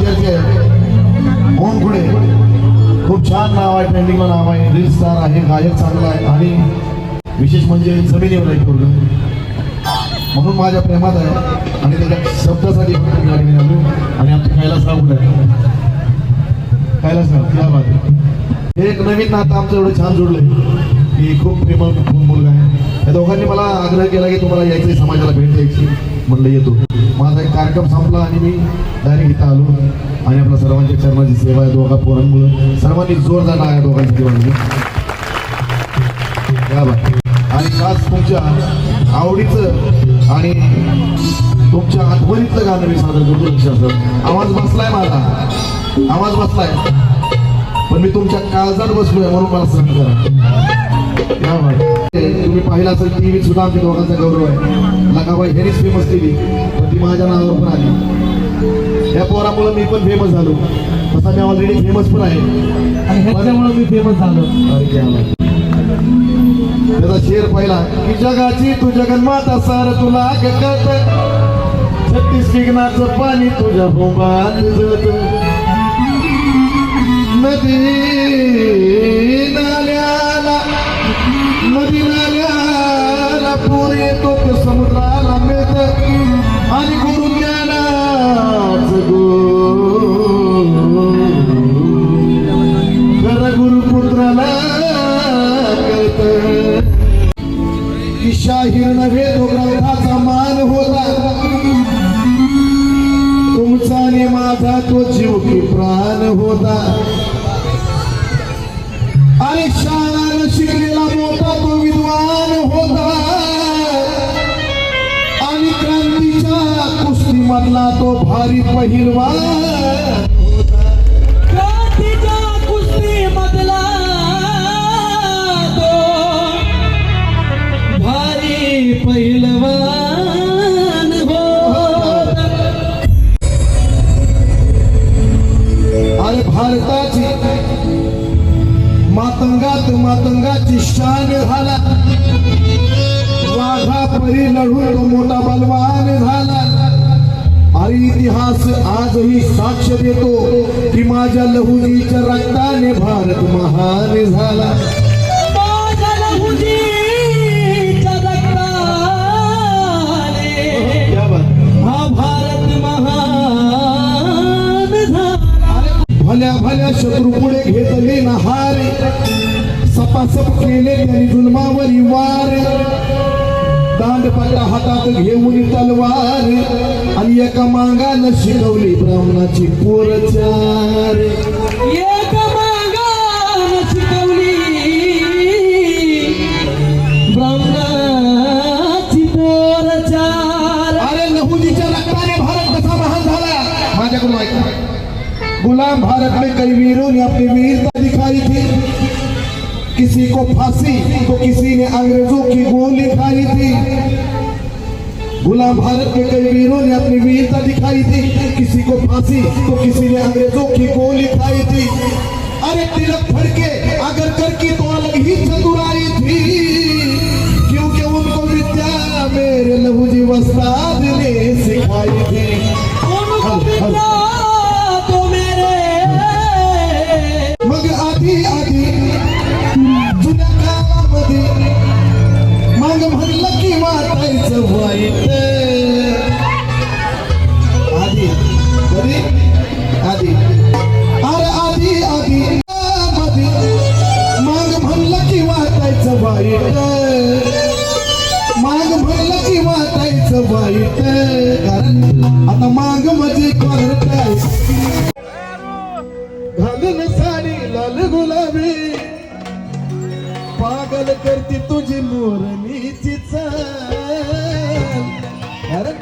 विद्यार्थी आहे मोहन खुडे, खूप छान नाव आहे, ट्रेंडिंगला नाव आहे, रील स्टार आहे, गायक चांगला आहे आणि विशेष म्हणजे जमिनीवर आहे पूर्ण, म्हणून माझ्या प्रेमात आहे आणि त्याच्या शब्दासाठी मी गाडी आलो. आणि आमचे कैलासराव कुठे आहे? कैलासराव क्या बात आहे. एक नवीन नातं आमचं एवढं छान जोडलंय की खूप प्रेमळ मुलगा आहे. या दोघांनी मला आग्रह केला की तुम्हाला यायचं समाजाला भेट द्यायची, म्हणलं येतो. माझा एक कार्यक्रम संपला आणि मी डायरेक्ट इथं आलो आणि आपल्या सर्वांच्या चरणाची सेवा आहे. दोघा पोरांमुळे सर्वांनी जोरदार आहे दोघांची दिवाळी. आणि खास तुमच्या आवडीचं आणि तुमच्या आठवणीतलं गाणं मी सादर करतो. लक्षात आवाज बसलाय, माझा आवाज बसलाय, पण मी तुमच्या काळजात बसलोय म्हणून मला सहन करा. तुम्ही पाहिला असेल टीव्ही सुद्धा आमच्या दोघांचा गौरव आहे. लकाबाई ह्यांनीच फेमस केली, पण ती माझ्या नावावर पण आली. या पोरामुळे मी पण फेमस झालो. तसा मी ऑलरेडी फेमस पण आहे आणि ह्याच्यामुळे मी फेमस झालो. अरे क्या त्याचा शेर पहिला की जगाची तू जगन्माता सार तुला गगत, 36 विघ्नाचं पाणी तुझ्या भोंगात जळत, नदी नाल्याला पूर येतो तो समुद्राला मिळत, आणि गुरु ज्ञानाचं खरं गुरुपुत्राला कळत. की शाहीर नव्हे तो ग्रंथाचा मान होता, तुमचा आणि माझा तो जीव की प्राण होता. आणि शाळानं शिकलेला मोठा तो विद्वान होता, आणि क्रांतीच्या कुस्ती मधला तो भारी पहिलवान होता. क्रांतीच्या कुस्ती मधला तो भारी पहिलवान होता. अरे भारताची मातंगाची शान झाला, वाघा परी लढून तो मोठा बलवान झाला. अरे इतिहास आजही साक्ष देतो की माझ्या लहुजीच्या रक्ताने भारत महान झाला. माझ्या लहुजीच्या रक्ताने हा भारत महान झाला. भल्या भल्या शत्रू पुढे घेतले ना हार, सपासप केले त्यांनी जुलमावरी वार. दांडपट्टा हातात घेऊन तलवार, आणि एका मांगानं शिकवली ब्राह्मणाची पोरचार. एका मांगानं शिकवली ब्राह्मणाची पोरचार. अरे लहुजीच्या रक्ताने भारत कसा महान झाला माझ्याकडून ऐका. गुलाम भारत में कई वीरों ने अपनी वीरता दिखाई थी, किसी को फांसी तो किसी ने अंग्रेजों की गोली खाई थी. गुलाम भारत के कई वीरों ने अपनी वीरता दिखाई थी, किसी को फांसी तो किसी ने अंग्रेजों की गोली खाई थी. अरे तिलक फड़के अगर करके तो अलग ही चतुराई थी, क्योंकि उनको विद्या मेरे लहुजी वस्ताद ने सिखाई थी. मग आधी जुन्या काळामध्ये मग म्हणलं की वाटायचं वाईट. आधी कधी आधी अरे आधी मध्ये मग म्हणलं की वाटायचं वाईट, मग म्हणलं की वाटायचं वाईट. कारण आता माग म्हणजे करताय घालून साडी लाल गुलाबी, पागल करती तुझी मोरणीची चाल. अरे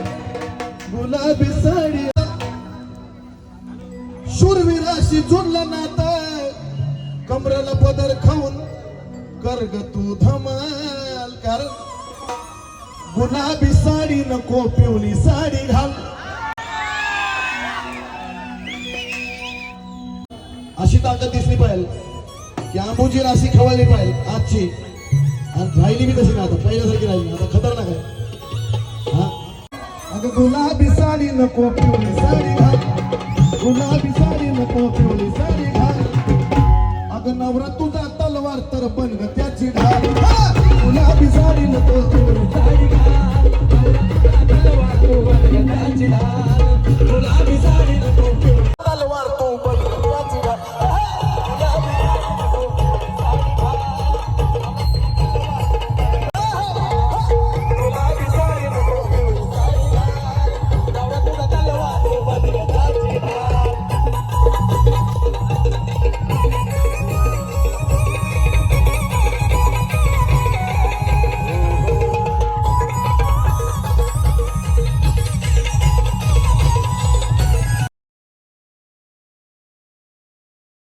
गुलाबी साडी शूरवीराशी जोडला नाता, कमरेला पदर खाऊन कर ग तू धमाल. कारण गुलाबी साडी नको पिवळी साडी घाल. अशी ताकद दिसली पाहिजे की आंबूची राशी खवळली पाहिजे आजची, आणि राहिली बी तशी ना आता पहिल्यासारखी राहिली, आता खतरनाक आहे. हा अगं गुलाबी साडी नको पिवळी साडी घाल.